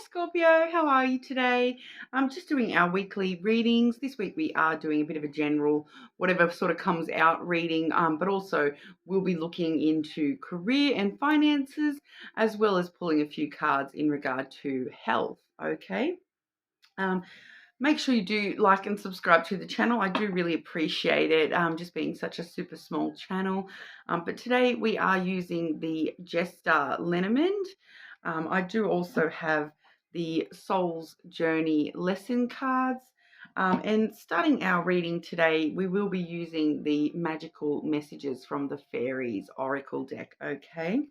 Scorpio, how are you today? I'm just doing our weekly readings. This week we are doing a bit of a general, whatever sort of comes out reading, but also we'll be looking into career and finances, as well as pulling a few cards in regard to health, okay? Um, Make sure you do like and subscribe to the channel. I do really appreciate it, just being such a super small channel. But today we are using the Jester Lenormand. I do also have the Soul's Journey lesson cards. And starting our reading today, we will be using the magical messages from the Fairies Oracle deck, okay?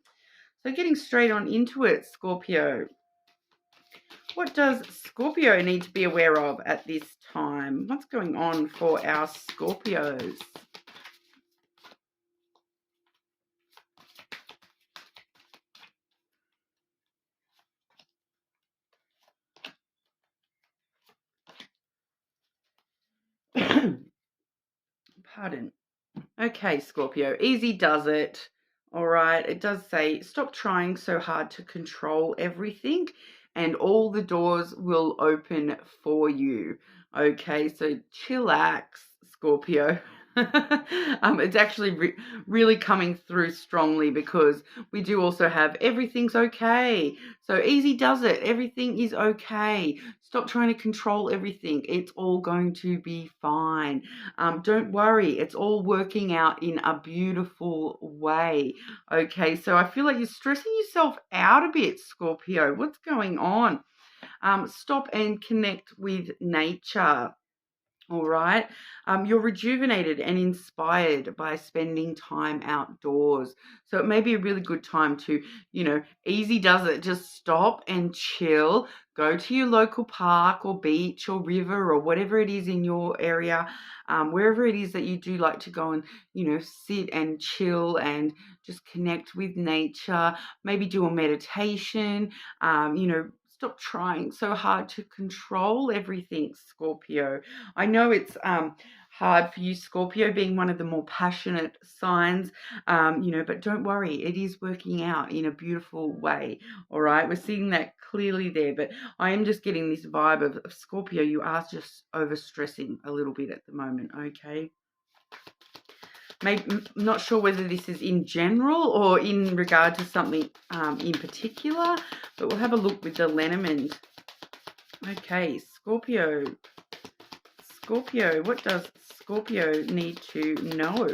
So getting straight on into it, Scorpio. What does Scorpio need to be aware of at this time? What's going on for our Scorpios? Pardon. Okay, Scorpio, easy does it. All right, it does say stop trying so hard to control everything and all the doors will open for you. Okay, so chillax, Scorpio. It's actually really coming through strongly because we do also have everything's okay. So easy does it. Everything is okay. Stop trying to control everything. It's all going to be fine. Don't worry. It's all working out in a beautiful way. Okay, so I feel like you're stressing yourself out a bit, Scorpio. What's going on? Stop and connect with nature. All right. You're rejuvenated and inspired by spending time outdoors. So it may be a really good time to, easy does it. Just stop and chill. Go to your local park or beach or river or whatever it is in your area, wherever it is that you do like to go and, sit and chill and just connect with nature. Maybe do a meditation, stop trying so hard to control everything, Scorpio. I know it's hard for you, Scorpio, being one of the more passionate signs, but don't worry, it is working out in a beautiful way. All right, we're seeing that clearly there, but I am just getting this vibe of Scorpio, you are just overstressing a little bit at the moment, okay? Maybe not sure whether this is in general or in regard to something in particular, but we'll have a look with the Lenormand. Okay, Scorpio. Scorpio, what does Scorpio need to know?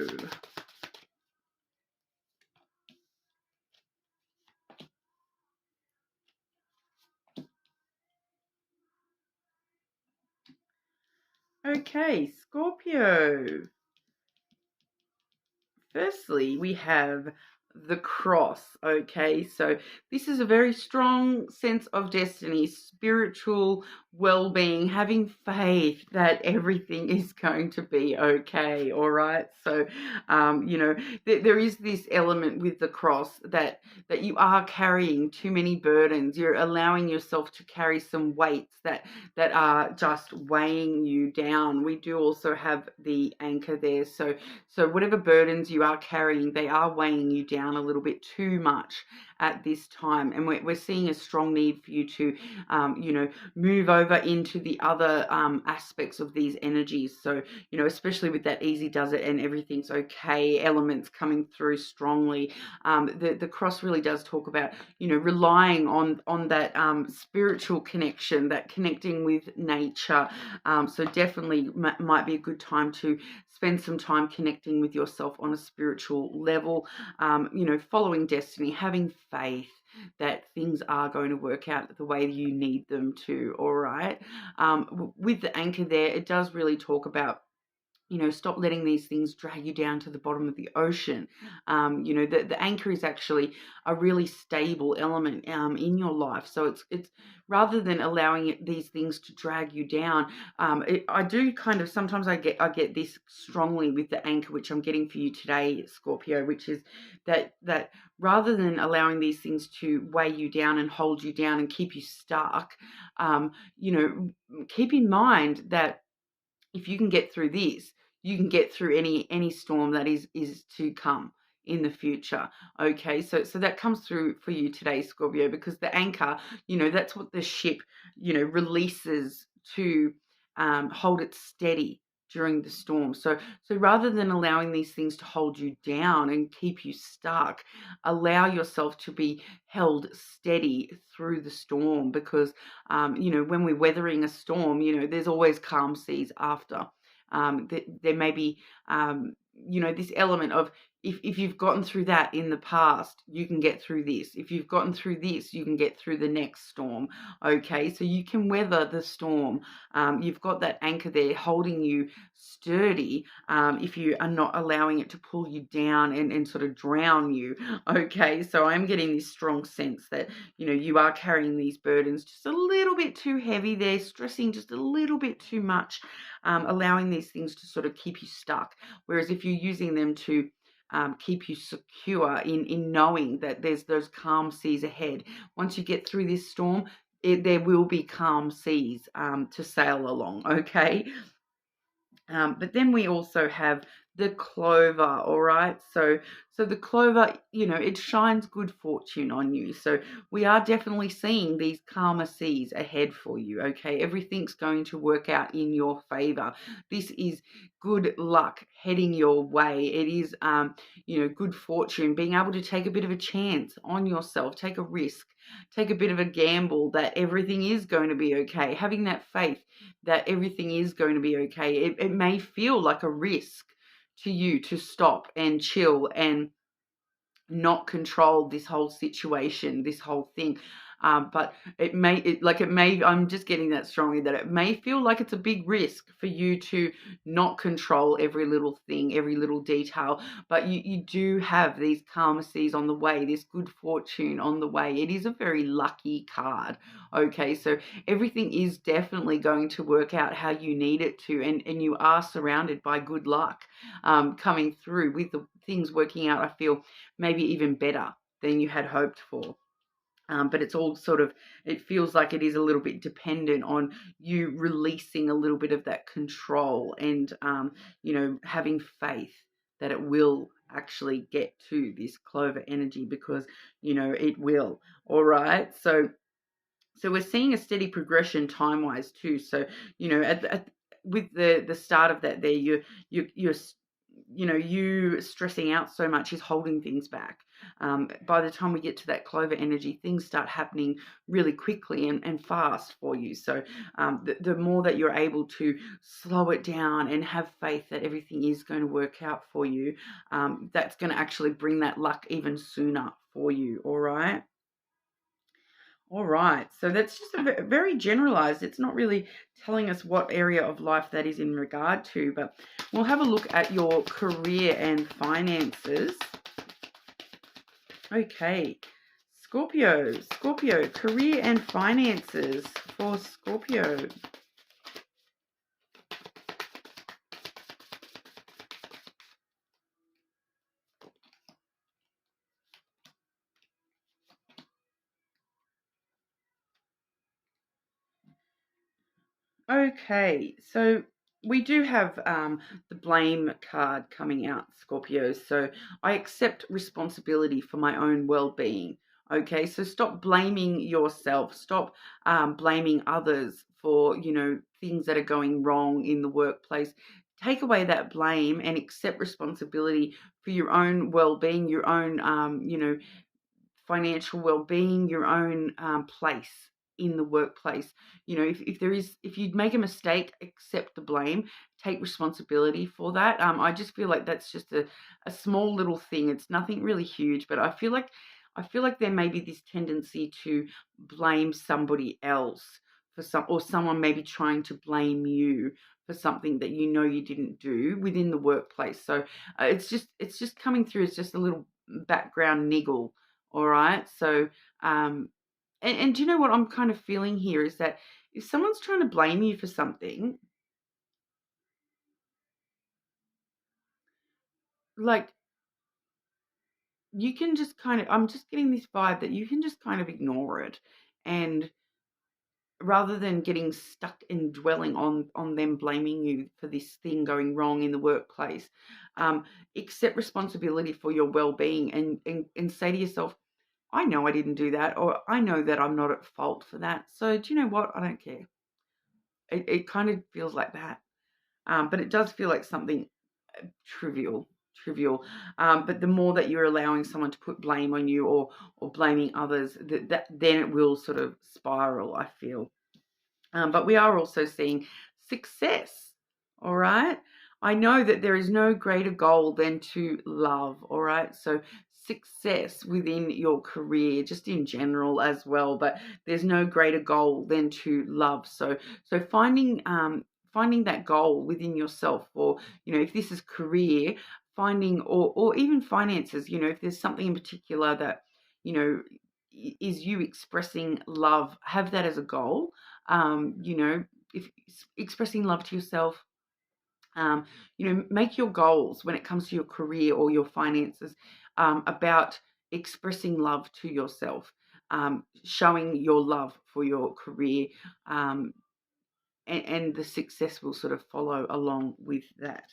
Okay, Scorpio. Firstly, we have the cross, okay? So this is a very strong sense of destiny, spiritual well-being, having faith that everything is going to be okay, all right? So, there is this element with the cross that you are carrying too many burdens. You're allowing yourself to carry some weights that are just weighing you down. We do also have the anchor there. So whatever burdens you are carrying, they are weighing you down a little bit too much at this time. And we're seeing a strong need for you to, move over into the other aspects of these energies. So, especially with that easy does it and everything's okay elements coming through strongly. The cross really does talk about, relying on that spiritual connection, that connecting with nature. So definitely might be a good time to spend some time connecting with yourself on a spiritual level, following destiny, having faith that things are going to work out the way you need them to, all right? With the anchor there, it does really talk about, stop letting these things drag you down to the bottom of the ocean. The anchor is actually a really stable element in your life. So it's rather than allowing these things to drag you down. I do kind of, sometimes I get this strongly with the anchor, which I'm getting for you today, Scorpio, which is that rather than allowing these things to weigh you down and hold you down and keep you stuck, keep in mind that if you can get through this, you can get through any storm that is to come. in the future. Okay, so that comes through for you today, Scorpio, because the anchor, that's what the ship, releases to hold it steady during the storm. So rather than allowing these things to hold you down and keep you stuck, allow yourself to be held steady through the storm, because when we're weathering a storm, there's always calm seas after. There may be this element of, if you've gotten through that in the past, you can get through this. If you've gotten through this, you can get through the next storm. Okay, so you can weather the storm. You've got that anchor there holding you sturdy, if you are not allowing it to pull you down and sort of drown you. Okay, so I'm getting this strong sense that, you are carrying these burdens just a little bit too heavy. They're stressing just a little bit too much, allowing these things to sort of keep you stuck. Whereas if you're using them to keep you secure in knowing that there's those calm seas ahead. Once you get through this storm, there will be calm seas to sail along, okay? But then we also have the clover, all right? So the clover, it shines good fortune on you. So we are definitely seeing these calmer seas ahead for you, okay? Everything's going to work out in your favor. This is good luck heading your way. It is, good fortune, being able to take a bit of a chance on yourself, take a risk, take a bit of a gamble that everything is going to be okay, having that faith that everything is going to be okay. It may feel like a risk to you to stop and chill and not control this whole situation, this whole thing. But I'm just getting that strongly, that it may feel like it's a big risk for you to not control every little thing, every little detail, but you do have these karma seas on the way, this good fortune on the way. It is a very lucky card. Okay, so everything is definitely going to work out how you need it to, and you are surrounded by good luck coming through, with the things working out, I feel, maybe even better than you had hoped for. But it's all it feels like it is a little bit dependent on you releasing a little bit of that control and, having faith that it will actually get to this clover energy, because, it will. All right. So we're seeing a steady progression time-wise too. So, with the start of that there, you're you stressing out so much is holding things back. By the time we get to that clover energy, things start happening really quickly and fast for you. So the more that you're able to slow it down and have faith that everything is going to work out for you, that's going to actually bring that luck even sooner for you. All right. All right, so that's just a very generalized. It's not really telling us what area of life that is in regard to, but we'll have a look at your career and finances. Okay, Scorpio, career and finances for Scorpio. Okay, so we do have the blame card coming out, Scorpio. So I accept responsibility for my own well-being. Okay, so stop blaming yourself. Stop blaming others for, things that are going wrong in the workplace. Take away that blame and accept responsibility for your own well-being, your own, financial well-being, your own place in the workplace. If you make a mistake, accept the blame, take responsibility for that. I just feel like that's just a small little thing. It's nothing really huge, but I feel like there may be this tendency to blame somebody else or someone maybe trying to blame you for something that you didn't do within the workplace. So it's just coming through as just a little background niggle. All right. So, and do you know what I'm kind of feeling here is that if someone's trying to blame you for something, like, you can just I'm just getting this vibe that you can just kind of ignore it and rather than getting stuck and dwelling on them blaming you for this thing going wrong in the workplace, accept responsibility for your well-being, and say to yourself, I know I didn't do that, or I know that I'm not at fault for that. So do you know what? I don't care. It kind of feels like that. But it does feel like something trivial, trivial. But the more that you're allowing someone to put blame on you, or blaming others, that then it will sort of spiral, I feel. But we are also seeing success. All right. I know that there is no greater goal than to love. All right. So success within your career, just in general as well, but there's no greater goal than to love. So finding that goal within yourself, or if this is career, finding, or even finances, if there's something in particular that is you expressing love, have that as a goal. If expressing love to yourself, make your goals when it comes to your career or your finances, about expressing love to yourself, showing your love for your career, and the success will sort of follow along with that.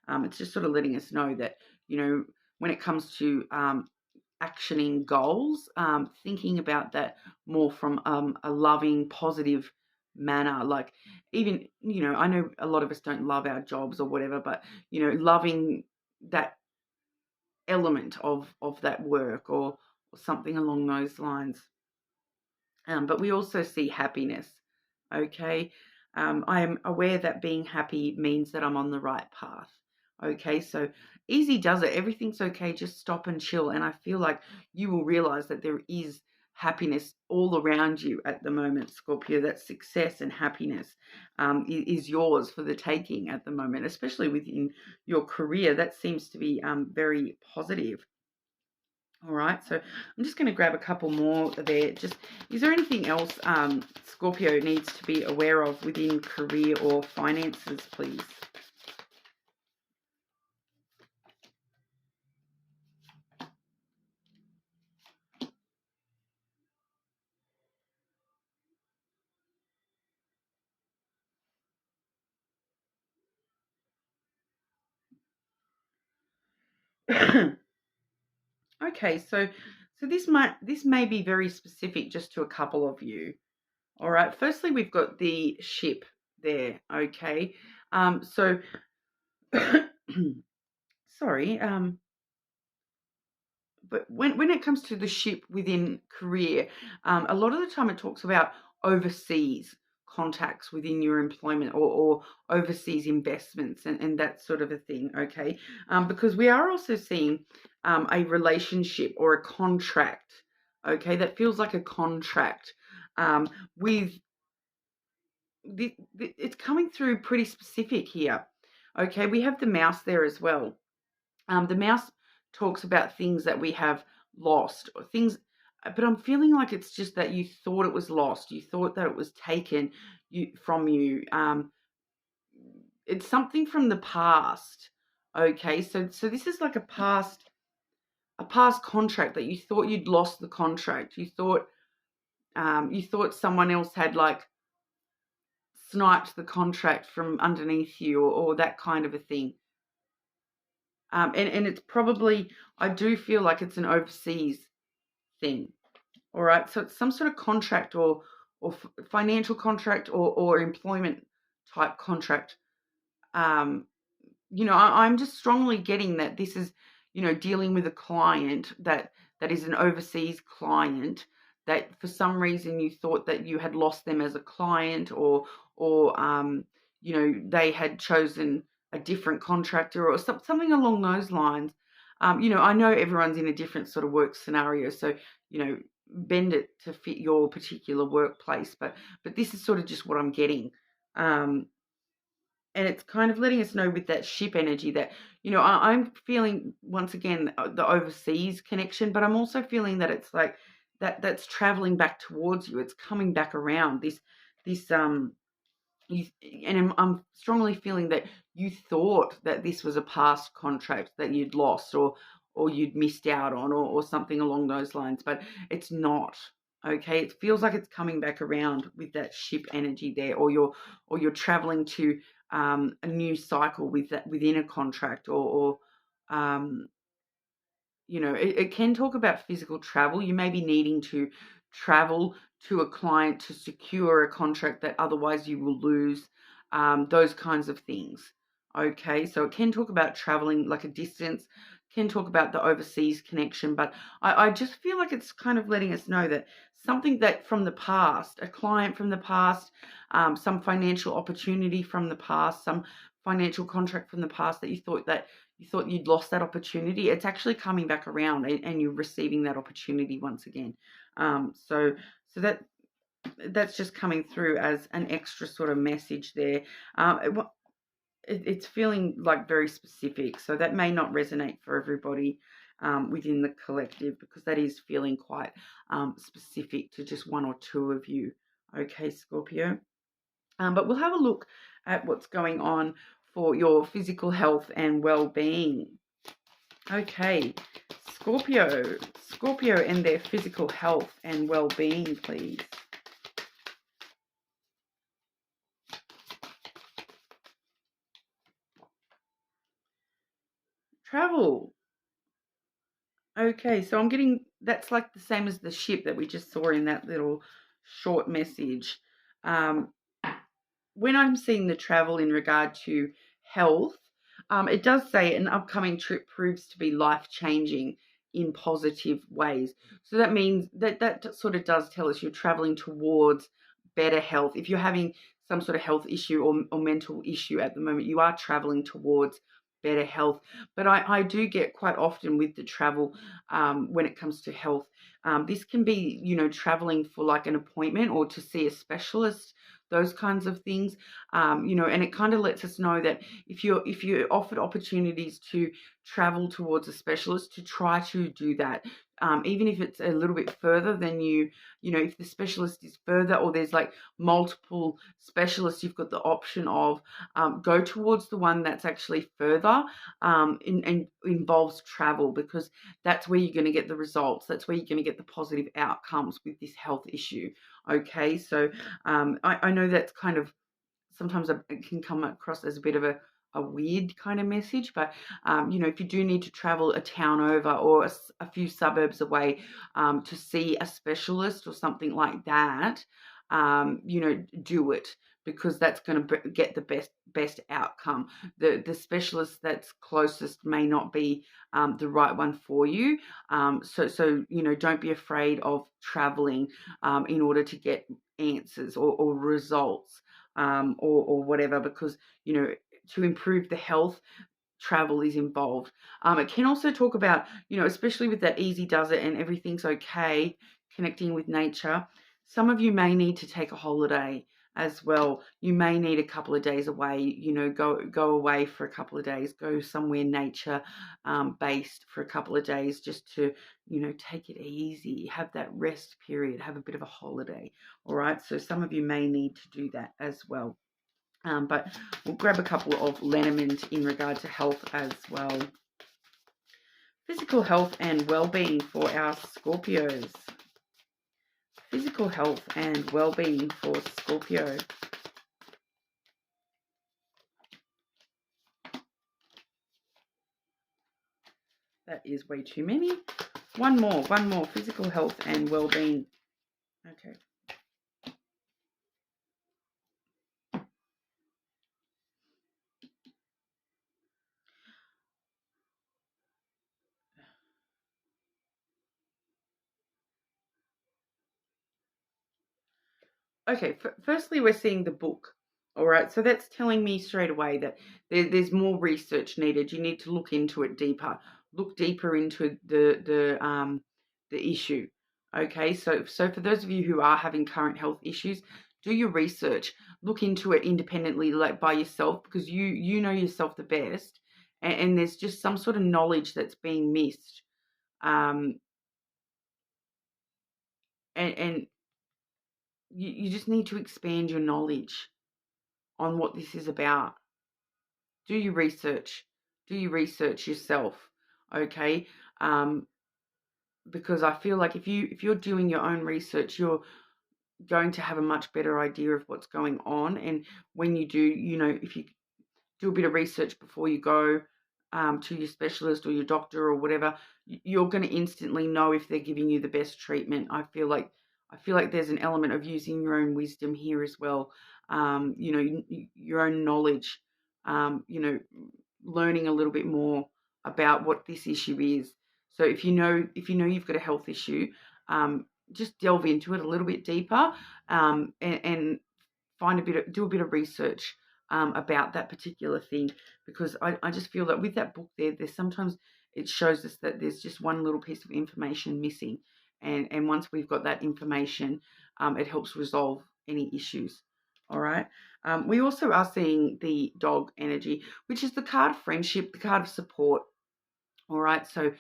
It's just sort of letting us know that, when it comes to actioning goals, thinking about that more from a loving, positive manner. Like, even, I know a lot of us don't love our jobs or whatever, but, loving that element of that work, or something along those lines. But we also see happiness, okay? I am aware that being happy means that I'm on the right path. Okay, so easy does it. Everything's okay. Just stop and chill. And I feel like you will realize that there is happiness all around you at the moment, Scorpio. That success and happiness is yours for the taking at the moment, especially within your career. That seems to be very positive. All right, so I'm just going to grab a couple more there. Is there anything else Scorpio needs to be aware of within career or finances, please? Okay, so this may be very specific just to a couple of you. All right. Firstly, we've got the ship there. Okay. So sorry. But when it comes to the ship within career, a lot of the time it talks about overseas contacts within your employment, or overseas investments, and that sort of a thing, okay? Because we are also seeing a relationship or a contract, okay, that feels like a contract, with it's coming through pretty specific here, okay? We have the mouse there as well. The mouse talks about things that we have lost, or things, but I'm feeling like it's just that you thought it was lost. You thought that it was taken from you. It's something from the past. Okay, so this is like a past contract that you thought you'd lost the contract. You thought someone else had like sniped the contract from underneath you, or that kind of a thing. And it's probably, I do feel like it's an overseas thing. All right. So it's some sort of contract, or financial contract, or employment type contract. I'm just strongly getting that this is, dealing with a client that is an overseas client, that for some reason you thought that you had lost them as a client, or they had chosen a different contractor, or something along those lines. I know everyone's in a different sort of work scenario, so bend it to fit your particular workplace, but this is sort of just what I'm getting. And it's kind of letting us know with that ship energy that, I'm feeling, once again, the overseas connection, but I'm also feeling that it's like that's traveling back towards you. It's coming back around and I'm strongly feeling that you thought that this was a past contract that you'd lost, or you'd missed out on, or something along those lines, but it's not. Okay, it feels like it's coming back around with that ship energy there, or you're traveling to a new cycle with that within a contract, or um, it can talk about physical travel. You may be needing to travel to a client to secure a contract that otherwise you will lose, those kinds of things. Okay, so it can talk about traveling like a distance, can talk about the overseas connection, but I just feel like it's kind of letting us know that something that from the past, a client from the past, some financial opportunity from the past, some financial contract from the past that you thought you'd lost that opportunity, it's actually coming back around, and you're receiving that opportunity once again. So that's just coming through as an extra sort of message there. It's feeling like very specific, so that may not resonate for everybody within the collective, because that is feeling quite specific to just one or two of you. Okay, Scorpio. But we'll have a look at what's going on for your physical health and well-being. Okay, Scorpio and their physical health and well-being, please. Travel. Okay, so I'm getting, that's like the same as the ship that we just saw in that little short message. Um, when I'm seeing the travel in regard to health, it does say an upcoming trip proves to be life-changing in positive ways. So that means that sort of does tell us you're traveling towards better health. If you're having some sort of health issue or mental issue at the moment, you are traveling towards better health. But I do get quite often with the travel, when it comes to health, this can be, traveling for like an appointment or to see a specialist, those kinds of things. And it kind of lets us know that if you're offered opportunities to travel towards a specialist, to try to do that, even if it's a little bit further than if the specialist is further, or there's like multiple specialists, you've got the option of go towards the one that's actually further, and involves travel, because that's where you're going to get the results. That's where you're going to get the positive outcomes with this health issue. Okay, so I know that's kind of, sometimes it can come across as a bit of a weird kind of message, but if you do need to travel a town over, or a few suburbs away, to see a specialist or something like that, do it, because that's going to get the best outcome. The specialist that's closest may not be the right one for you. So don't be afraid of traveling in order to get answers or results, or whatever, because to improve the health, travel is involved. It can also talk about, especially with that easy does it and everything's okay, connecting with nature. Some of you may need to take a holiday as well. You may need a couple of days away, go away for a couple of days, go somewhere nature based for a couple of days, just to, take it easy, have that rest period, have a bit of a holiday. All right. So some of you may need to do that as well. But we'll grab a couple of Lenormand in regard to health as well. Physical health and well-being for our Scorpios. Physical health and well-being for Scorpio. That is way too many. One more. Physical health and well-being. Okay. Okay, firstly, we're seeing the book. All right, so that's telling me straight away that there's more research needed. You need to look into it deeper. Look deeper into the issue. Okay, so for those of you who are having current health issues, do your research. Look into it independently, like by yourself, because you know yourself the best, and there's just some sort of knowledge that's being missed. Um, and you just need to expand your knowledge on what this is about. Do your research. Do your research yourself. Okay. because I feel like if you're doing your own research, you're going to have a much better idea of what's going on. And when you do, if you do a bit of research before you go to your specialist or your doctor or whatever, you're going to instantly know if they're giving you the best treatment. I feel like there's an element of using your own wisdom here as well. Your own knowledge. Learning a little bit more about what this issue is. So if you know you've got a health issue, just delve into it a little bit deeper, and do a bit of research about that particular thing, because I just feel that with that book there's sometimes it shows us that there's just one little piece of information missing, and once we've got that information, it helps resolve any issues. All right. We also are seeing the dog energy, which is the card of friendship, the card of support. All right, so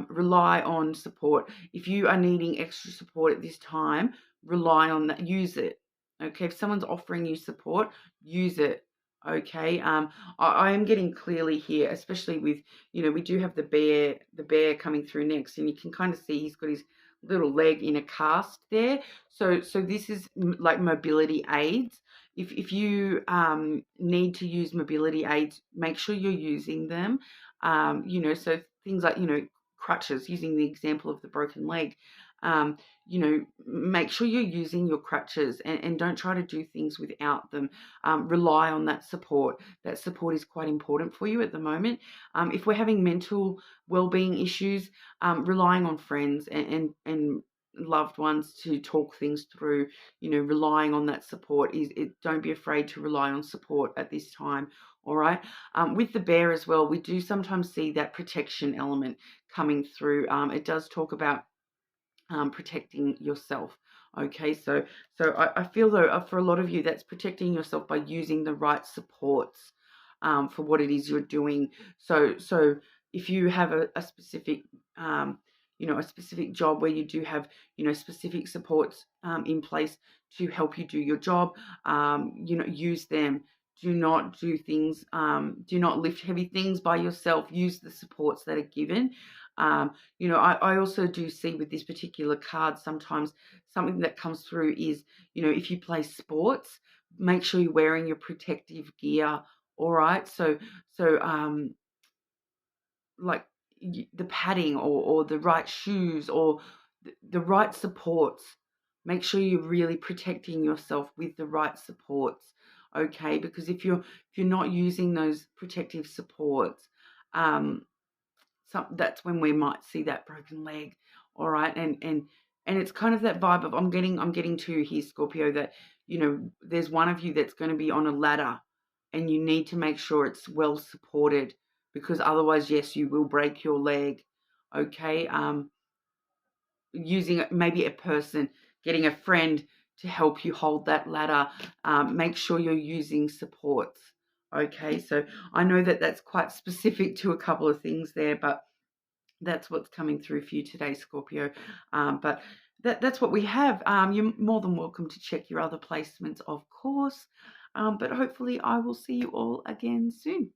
rely on support. If you are needing extra support at this time, rely on that. Use it. Okay, if someone's offering you support, use it. Okay, I am getting clearly here, especially with, we do have the bear coming through next, and you can kind of see he's got his little leg in a cast there. So this is like mobility aids. If you need to use mobility aids, make sure you're using them. So things like, crutches, using the example of the broken leg, make sure you're using your crutches, and don't try to do things without them. Rely on that support. That support is quite important for you at the moment. If we're having mental well-being issues, relying on friends and loved ones to talk things through, relying on that support don't be afraid to rely on support at this time. All right. With the bear as well, we do sometimes see that protection element coming through. It does talk about protecting yourself. Okay, so I feel though, for a lot of you, that's protecting yourself by using the right supports for what it is you're doing. So if you have a specific a specific job where you do have specific supports in place to help you do your job, use them. Do not do things. Do not lift heavy things by yourself. Use the supports that are given. I also do see with this particular card, sometimes something that comes through is, if you play sports, make sure you're wearing your protective gear. All right. So like the padding, or the right shoes, or the right supports. Make sure you're really protecting yourself with the right supports. Okay. Because if you're not using those protective supports, that's when we might see that broken leg. All right. And it's kind of that vibe of, I'm getting to here, Scorpio, that there's one of you that's going to be on a ladder, and you need to make sure it's well supported, because otherwise, yes, you will break your leg. Okay. Using maybe a person, getting a friend to help you hold that ladder. Make sure you're using supports. Okay, so I know that that's quite specific to a couple of things there, but that's what's coming through for you today, Scorpio. But that's what we have. You're more than welcome to check your other placements, of course. But hopefully I will see you all again soon.